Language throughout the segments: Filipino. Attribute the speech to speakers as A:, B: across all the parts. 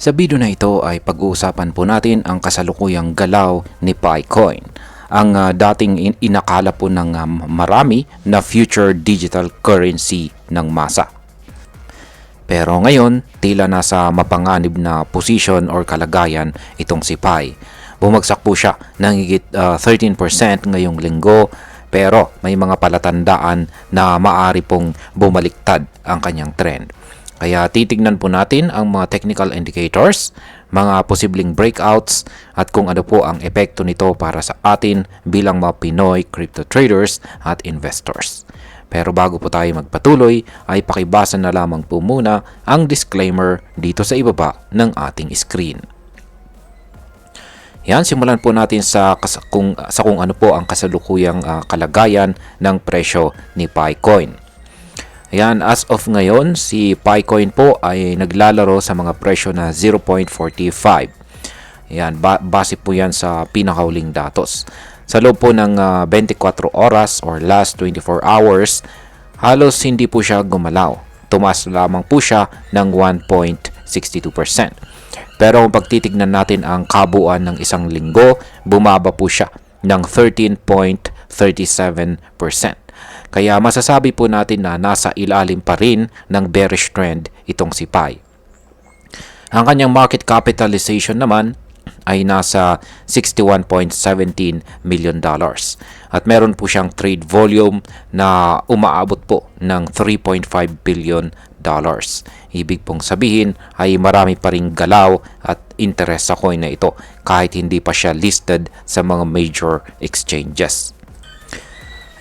A: Sa video na ito ay pag-uusapan po natin ang kasalukuyang galaw ni Picoin, ang dating inakala po ng marami na future digital currency ng masa. Pero ngayon, tila nasa mapanganib na position or kalagayan itong si Pi. Bumagsak po siya ng higit 13% ngayong linggo, pero may mga palatandaan na maaari pong bumaliktad ang kanyang trend. Kaya titignan po natin ang mga technical indicators, mga posibleng breakouts at kung ano po ang epekto nito para sa atin bilang mga Pinoy crypto traders at investors. Pero bago po tayo magpatuloy ay pakibasa na lamang po muna ang disclaimer dito sa ibaba ng ating screen. Yan, simulan po natin sa kung ano po ang kasalukuyang kalagayan ng presyo ni Picoin. Ayan, as of ngayon, si Picoin po ay naglalaro sa mga presyo na 0.45. Ayan, base po yan sa pinakahuling datos. Sa loob po ng 24 oras or last 24 hours, halos hindi po siya gumalaw. Tumaas lamang po siya ng 1.62%. Pero kung pagtitignan natin ang kabuuan ng isang linggo, bumaba po siya ng 13.37%. Kaya masasabi po natin na nasa ilalim pa rin ng bearish trend itong si Pi. Ang kanyang market capitalization naman ay nasa $61.17 million. At meron po siyang trade volume na umaabot po ng $3.5 billion. Ibig pong sabihin ay marami pa ring galaw at interest sa coin na ito kahit hindi pa siya listed sa mga major exchanges.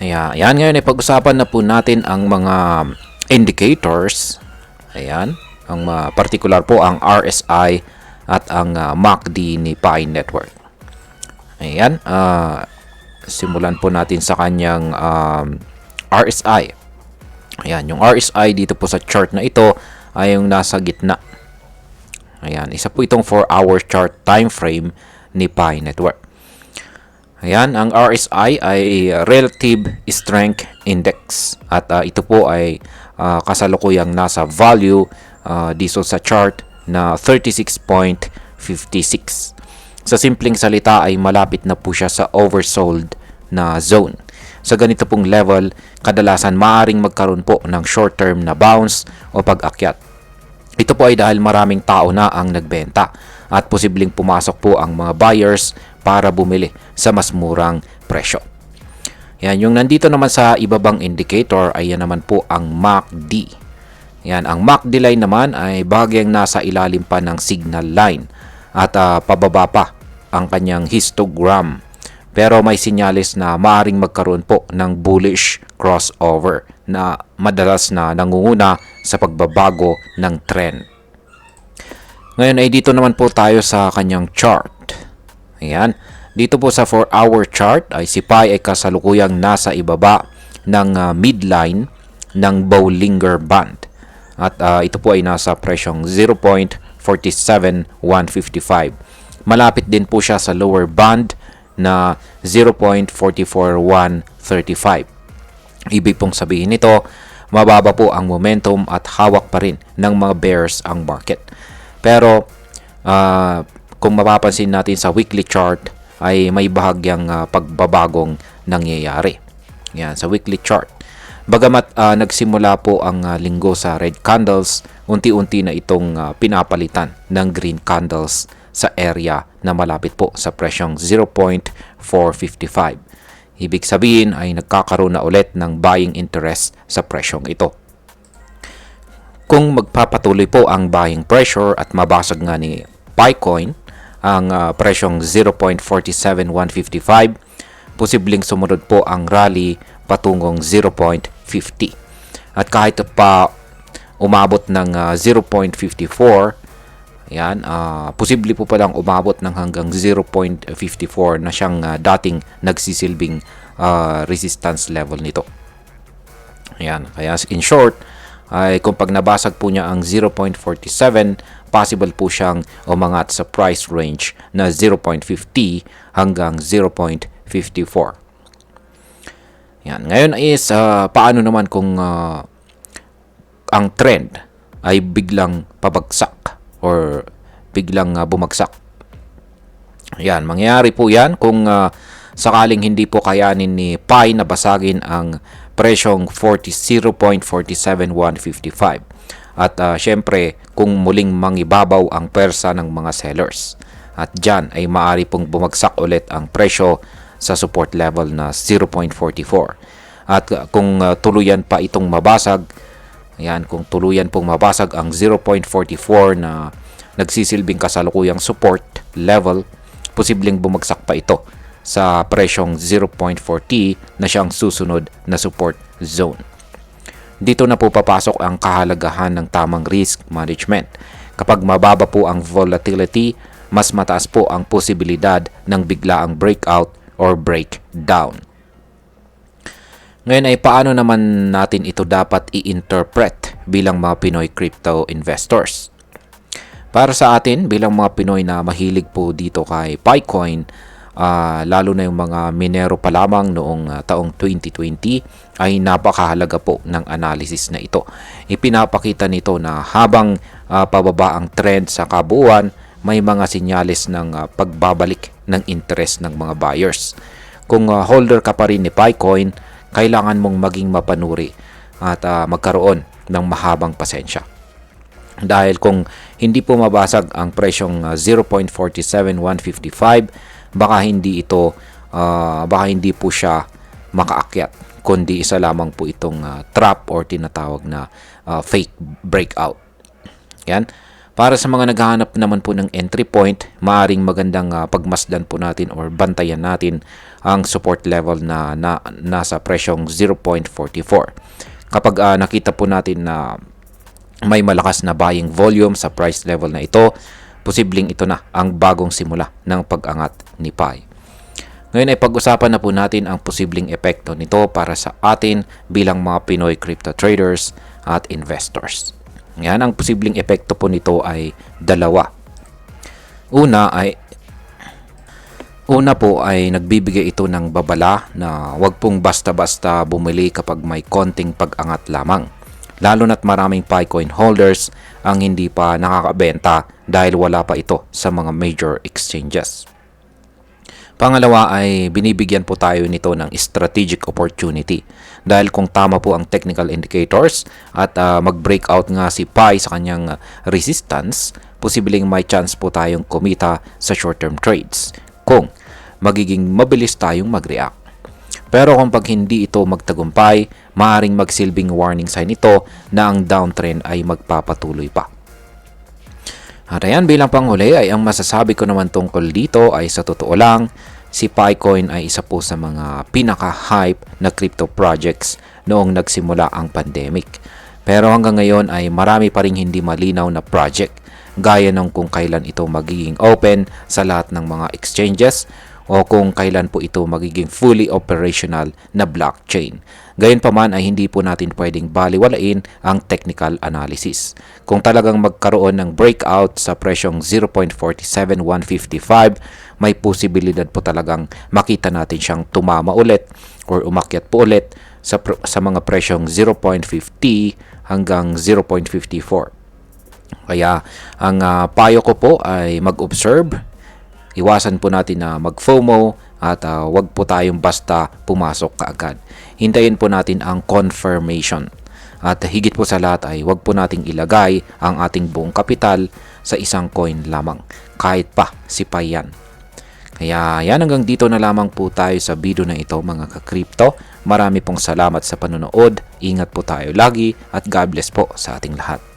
A: Ayan, ngayon ay pag-usapan na po natin ang mga indicators. Ayan, ang particular po ang RSI at ang MACD ni Pi Network. Ayan, simulan po natin sa kanyang RSI. Ayan, yung RSI dito po sa chart na ito ay yung nasa gitna. Ayan, isa po itong 4-hour chart time frame ni Pi Network. Ayan, ang RSI ay Relative Strength Index at ito po ay kasalukuyang nasa value dito sa chart na 36.56. Sa simpleng salita ay malapit na po siya sa oversold na zone. Sa ganito pong level, kadalasan maaaring magkaroon po ng short-term na bounce o pag-akyat. Ito po ay dahil maraming tao na ang nagbenta at posibleng pumasok po ang mga buyers para bumili sa mas murang presyo. Yan, yung nandito naman sa ibabang indicator ay yan naman po ang MACD. Yan, ang MACD line naman ay bahagyang nasa ilalim pa ng signal line at pababa pa ang kanyang histogram. Pero may sinyalis na maaring magkaroon po ng bullish crossover na madalas na nangunguna sa pagbabago ng trend. Ngayon ay dito naman po tayo sa kanyang chart. Ayan, dito po sa 4-hour chart ay si Pi ay kasalukuyang nasa ibaba ng midline ng Bollinger Band. At ito po ay nasa presyong 0.47155. Malapit din po siya sa lower band na 0.44135. Ibig pong sabihin nito, mababa po ang momentum at hawak pa rin ng mga bears ang market. Pero kung mapapansin natin sa weekly chart ay may bahagyang pagbabagong nangyayari. Yan, sa weekly chart. Bagamat nagsimula po ang linggo sa red candles, unti-unti na itong pinapalitan ng green candles sa area na malapit po sa presyong 0.455. Ibig sabihin ay nagkakaroon na ulit ng buying interest sa presyong ito. Kung magpapatuloy po ang buying pressure at mabasag nga ni Picoin ang presyong 0.47155, posibleng sumunod po ang rally patungong 0.50. At kahit pa umabot ng 0.54, yan, posible po palang umabot ng hanggang 0.54 na siyang dating nagsisilbing resistance level nito. Yan, kaya in short, ay kung pag nabasag po niya ang 0.47, possible po siyang umangat sa price range na 0.50 hanggang 0.54. Yan. Ngayon is paano naman kung ang trend ay biglang pabagsak or biglang bumagsak. Yan, mangyayari po yan kung sakaling hindi po kayanin ni Pi na basagin ang presyong 0.47155. At syempre, kung muling mangibabaw ang persa ng mga sellers. At dyan ay maaari pong bumagsak ulit ang presyo sa support level na 0.44. At kung tuluyan pa itong mabasag, ayan, kung tuluyan pong mabasag ang 0.44 na nagsisilbing kasalukuyang support level, posibleng bumagsak pa ito sa presyong 0.40 na siyang susunod na support zone. Dito na po papasok ang kahalagahan ng tamang risk management. Kapag mababa po ang volatility, mas mataas po ang posibilidad ng biglaang breakout or breakdown. Ngayon ay paano naman natin ito dapat i-interpret bilang mga Pinoy crypto investors? Para sa atin, bilang mga Pinoy na mahilig po dito kay Picoin, lalo na yung mga minero pa lamang noong taong 2020, ay napakahalaga po ng analysis na ito. Ipinapakita nito na habang pababa ang trend sa kabuuan, may mga sinyalis ng pagbabalik ng interest ng mga buyers. Kung holder ka pa rin ni Picoin, kailangan mong maging mapanuri at magkaroon ng mahabang pasensya. Dahil kung hindi po mabasag ang presyong 0.47155, baka hindi po siya makaakyat, kundi isa lamang po itong trap or tinatawag na fake breakout. Yan. Para sa mga naghahanap naman po ng entry point, maaring magandang pagmasdan po natin or bantayan natin ang support level na nasa presyong 0.44. Kapag nakita po natin na may malakas na buying volume sa price level na ito, posibleng ito na ang bagong simula ng pag-angat ni Pi. Ngayon ay pag-usapan na po natin ang posibleng epekto nito para sa atin bilang mga Pinoy crypto traders at investors. Yan, ang posibleng epekto po nito ay dalawa. Una po ay nagbibigay ito ng babala na wag pong basta-basta bumili kapag may konting pag-angat lamang. Lalo na't maraming Picoin holders ang hindi pa nakakabenta dahil wala pa ito sa mga major exchanges. Pangalawa ay binibigyan po tayo nito ng strategic opportunity dahil kung tama po ang technical indicators at mag-breakout nga si Pi sa kanyang resistance, posibleng may chance po tayong kumita sa short-term trades kung magiging mabilis tayong mag-react. Pero kung pag hindi ito magtagumpay, maaaring magsilbing warning sign ito na ang downtrend ay magpapatuloy pa. At ayan, bilang panghuli ay ang masasabi ko naman tungkol dito ay sa totoo lang, si Picoin ay isa po sa mga pinaka-hype na crypto projects noong nagsimula ang pandemic. Pero hanggang ngayon ay marami pa rin hindi malinaw na project gaya ng kung kailan ito magiging open sa lahat ng mga exchanges o kung kailan po ito magiging fully operational na blockchain. Gayunpaman ay hindi po natin pwedeng baliwalain ang technical analysis. Kung talagang magkaroon ng breakout sa presyong 0.47155, may posibilidad po talagang makita natin siyang tumama ulit or umakyat po ulit sa mga presyong 0.50 hanggang 0.54. Kaya ang payo ko po ay mag-observe. Iwasan po natin na mag-FOMO at wag po tayong basta pumasok kaagad. Hintayin po natin ang confirmation. At higit po sa lahat ay wag po nating ilagay ang ating buong kapital sa isang coin lamang. Kahit pa si Pi yan. Kaya yan, hanggang dito na lamang po tayo sa video na ito mga ka-crypto. Marami pong salamat sa panonood. Ingat po tayo lagi at God bless po sa ating lahat.